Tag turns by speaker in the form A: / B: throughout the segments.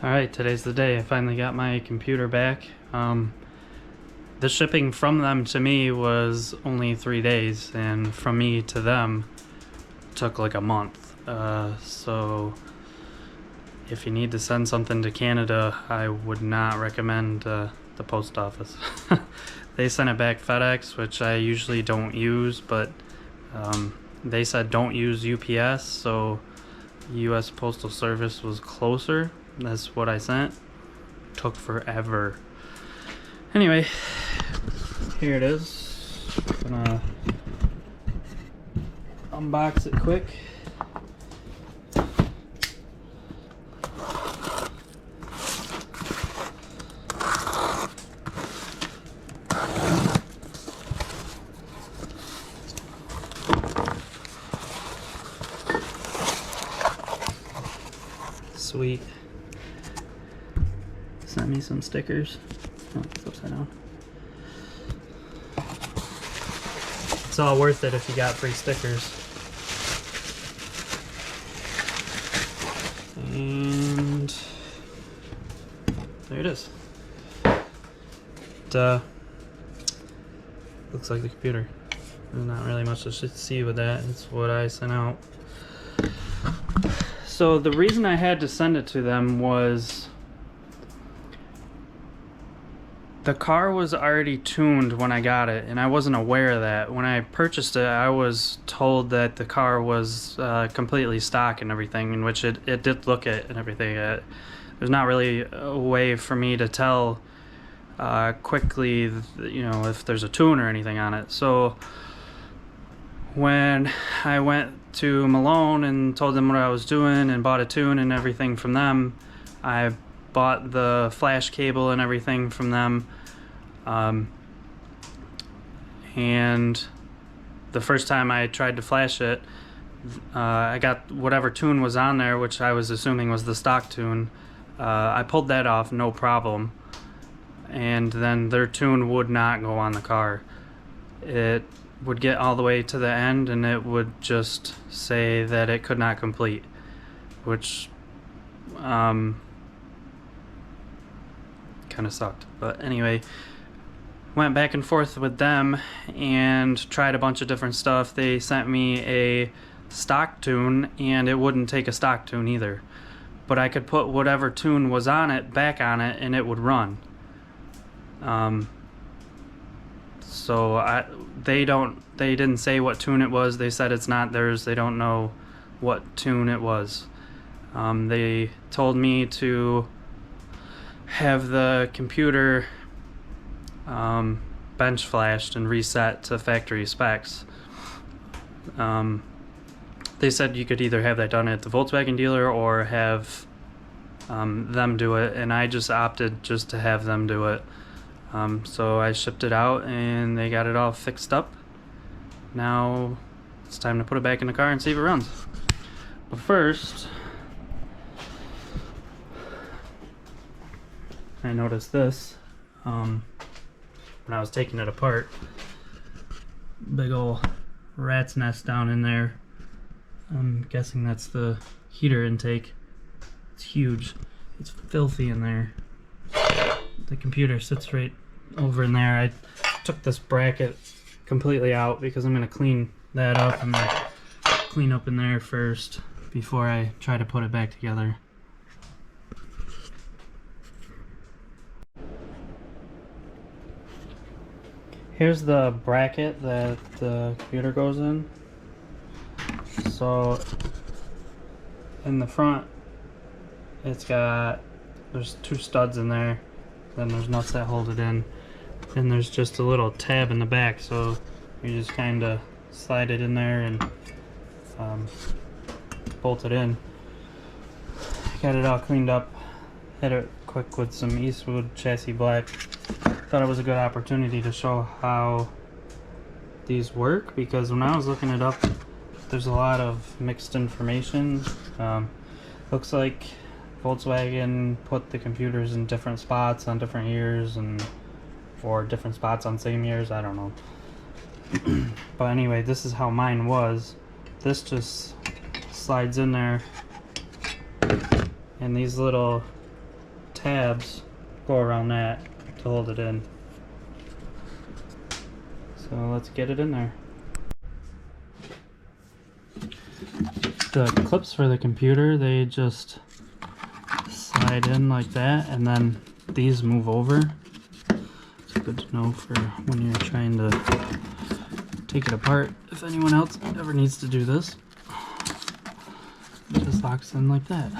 A: Alright, today's the day. I finally got my computer back. The shipping from them to me was only 3 days, and from me to them took like a month. So if you need to send something to Canada, I would not recommend the post office. They sent it back FedEx, which I usually don't use, but they said don't use UPS, so US Postal Service was closer. That's what I sent. Took forever. Anyway, here it is. Gonna unbox it quick. Sweet. Sent me some stickers. Oh, it's upside down. It's all worth it if you got free stickers. And there it is. Looks like the computer. There's not really much to see with that. It's what I sent out. So the reason I had to send it to them was the car was already tuned when I got it, and I wasn't aware of that. When I purchased it, I was told that the car was completely stock and everything, in which it did look it and everything. There's not really a way for me to tell quickly, you know, if there's a tune or anything on it. So when I went to Malone and told them what I was doing and bought a tune and everything from them, I bought the flash cable and everything from them, and the first time I tried to flash it, I got whatever tune was on there, which I was assuming was the stock tune. I pulled that off, no problem, and then their tune would not go on the car. It would get all the way to the end and it would just say that it could not complete, which kind of sucked. But anyway, went back and forth with them and tried a bunch of different stuff. They sent me a stock tune and it wouldn't take a stock tune either, but I could put whatever tune was on it back on it and it would run. So they didn't say what tune it was. They said it's not theirs. They don't know what tune it was. They told me to have the computer bench flashed and reset to factory specs. They said you could either have that done at the Volkswagen dealer or have them do it, and I just opted just to have them do it. So I shipped it out and they got it all fixed up. Now it's time to put it back in the car and see if it runs. But first, I noticed this when I was taking it apart. Big ol' rat's nest down in there. I'm guessing that's the heater intake. It's huge. It's filthy in there. The computer sits right over in there. I took this bracket completely out because I'm going to clean that up and clean up in there first before I try to put it back together. Here's the bracket that the computer goes in. So in the front, there's two studs in there. Then there's nuts that hold it in. And there's just a little tab in the back, so you just kind of slide it in there and bolt it in. Got it all cleaned up. Hit it quick with some Eastwood chassis black. Thought it was a good opportunity to show how these work, because when I was looking it up, there's a lot of mixed information. Looks like Volkswagen put the computers in different spots on different years, or different spots on same years, I don't know. But anyway, this is how mine was. This just slides in there, and these little tabs go around that to hold it in. So let's get it in there. The clips for the computer, they just slide in like that, and then these move over. It's good to know for when you're trying to take it apart. If anyone else ever needs to do this, it just locks in like that.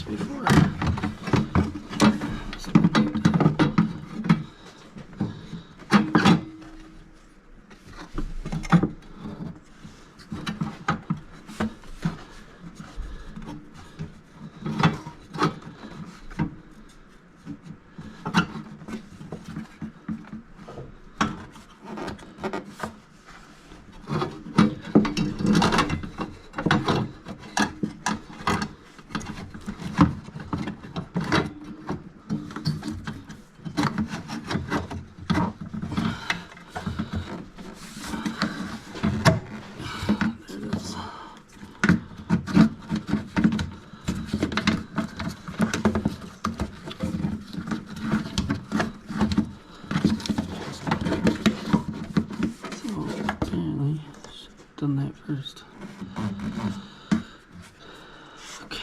A: Before. Done that first. Okay.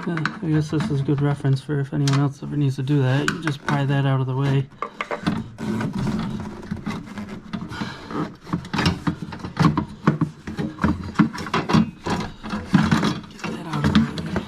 A: Yeah, I guess this is a good reference for if anyone else ever needs to do that. You just pry that out of the way. Get that out of the way.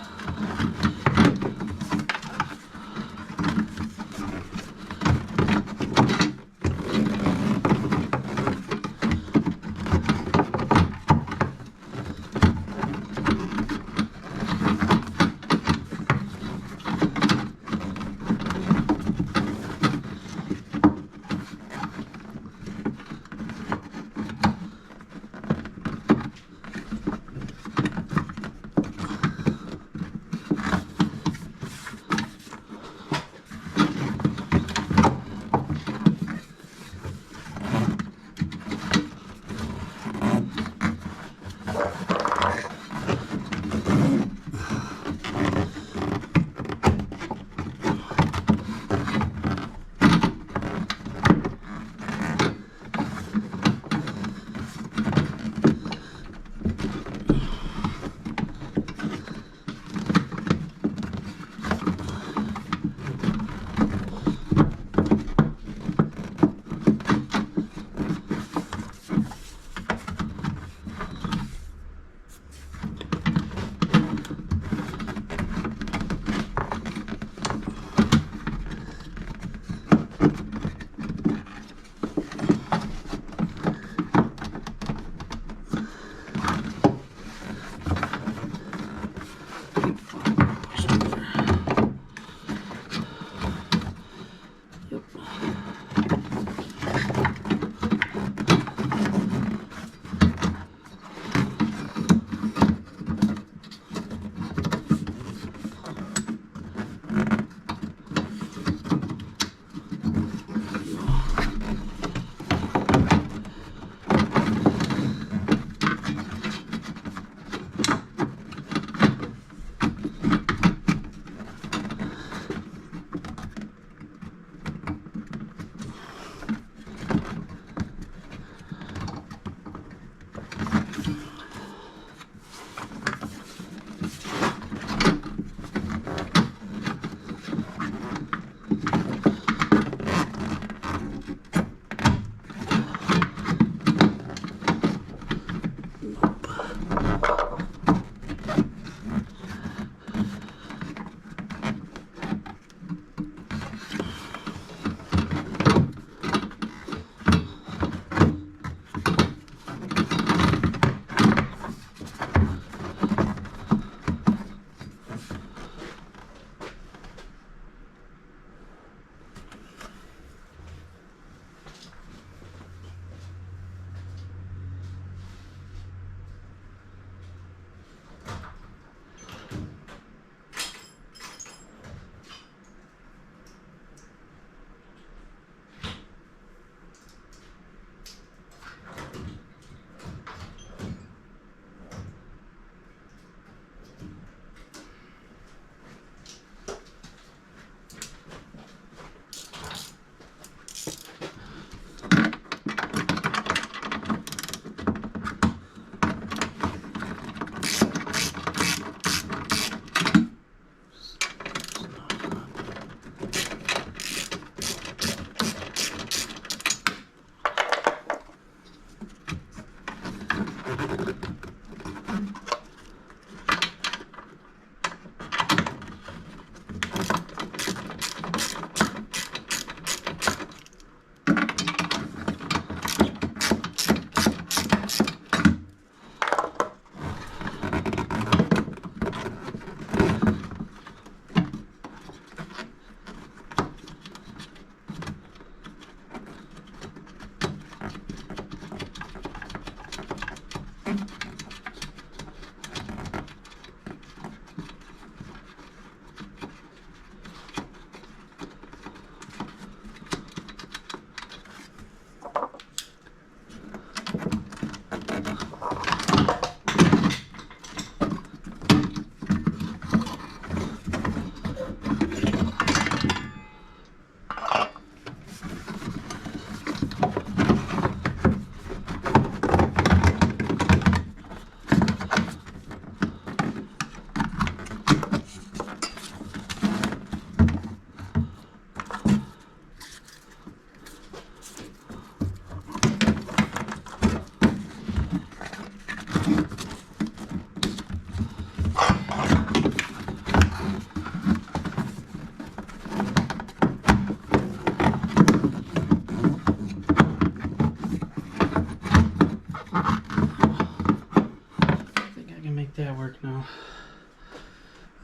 A: That work now.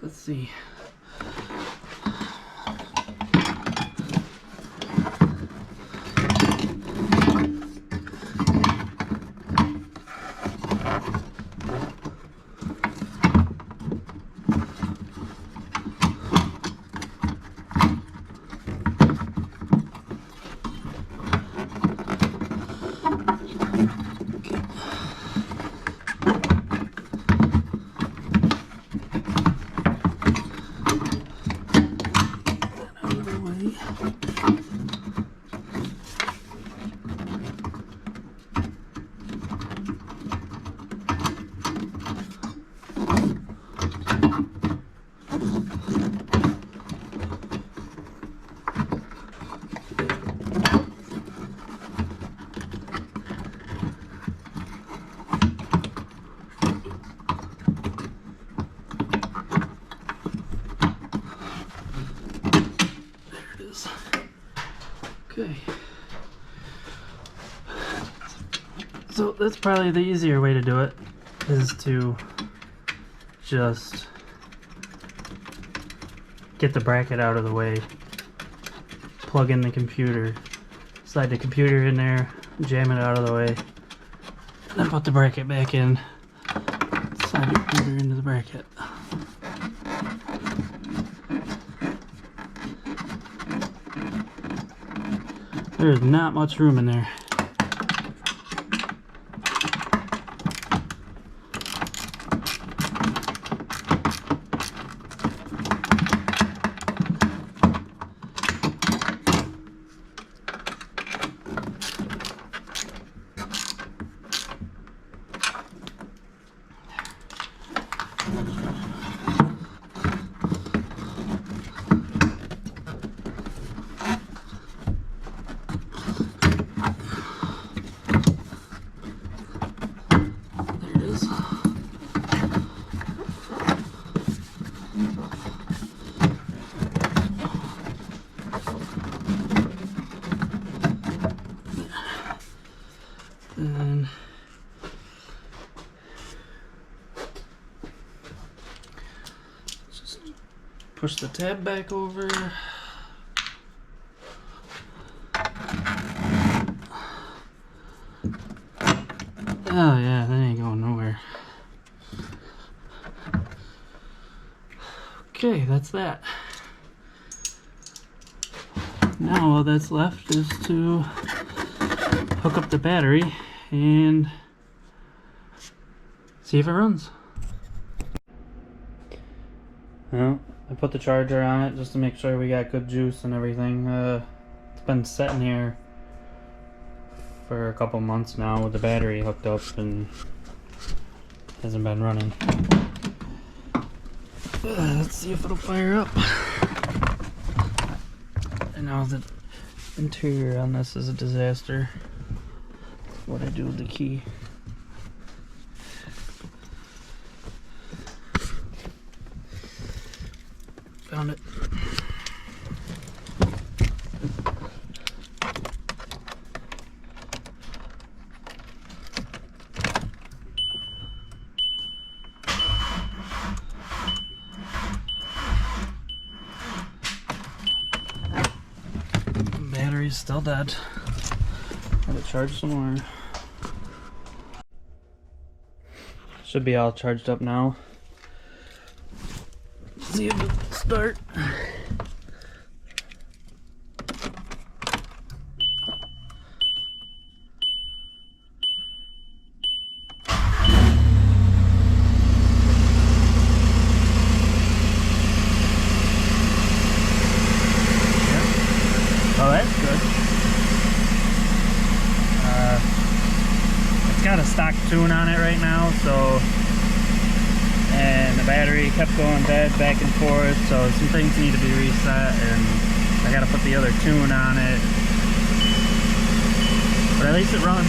A: Let's see. Okay. So that's probably the easier way to do it, is to just get the bracket out of the way, plug in the computer, slide the computer in there, jam it out of the way, then put the bracket back in, slide the computer into the bracket. There's not much room in there. And just push the tab back over. Oh yeah, that ain't going nowhere. Okay, that's that. Now all that's left is to hook up the battery and see if it runs. Well, I put the charger on it just to make sure we got good juice and everything. It's been sitting here for a couple months now with the battery hooked up and hasn't been running. Let's see if it'll fire up. And now the interior on this is a disaster. What I do with the key. found it. Battery's still dead. Gotta charge some more. Should be all charged up now. See if it'll start. Oh, that's good. It's got a stock tune on it right now, so, and the battery kept going dead back and forth, so some things need to be reset, and I gotta put the other tune on it. But at least it runs.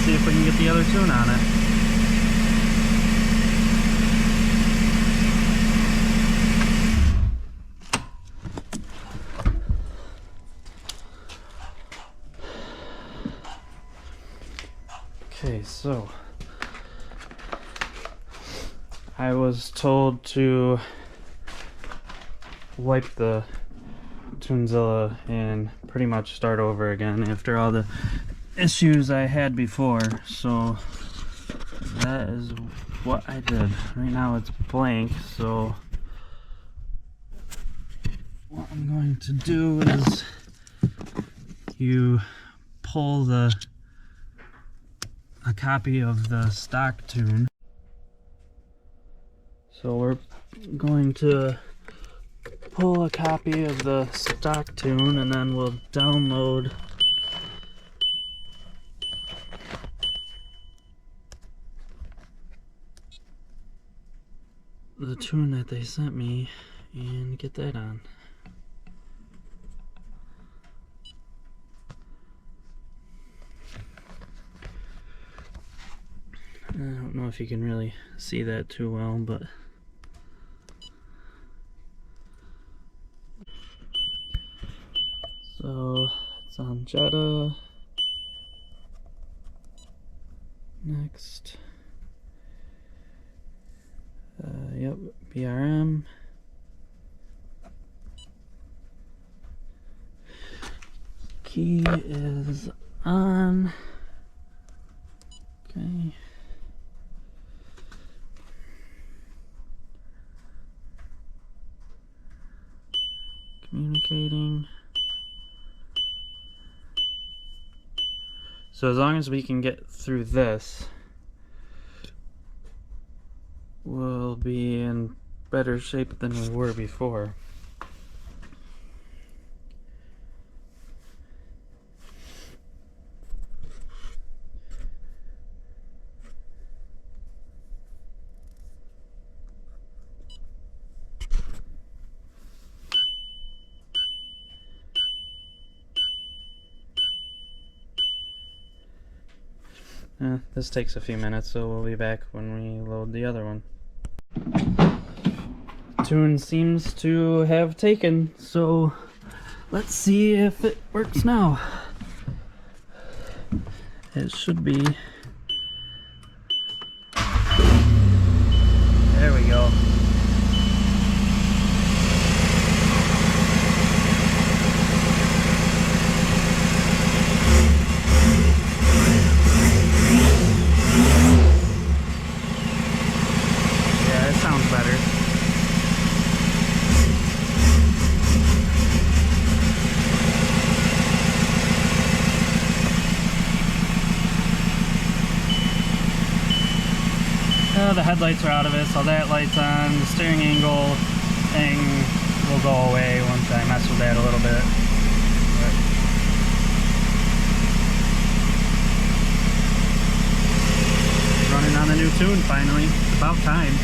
A: See if we can get the other tune on it. Okay, so I was told to wipe the Tunezilla and pretty much start over again after all the issues I had before, so that is what I did. Right now it's blank, so what I'm going to do is you pull a copy of the stock tune. So we're going to pull a copy of the stock tune and then we'll download the tune that they sent me and get that on. I don't know if you can really see that too well, but so it's on Jetta. Next. Yep, BRM. Key is on. Okay. Communicating. So as long as we can get through this, we'll be in better shape than we were before. This takes a few minutes, so we'll be back when we load the other one. Tune seems to have taken, so let's see if it works now. It should be. There we go. The headlights are out of it, so that light's on. The steering angle thing will go away once I mess with that a little bit. But running on a new tune finally. It's about time.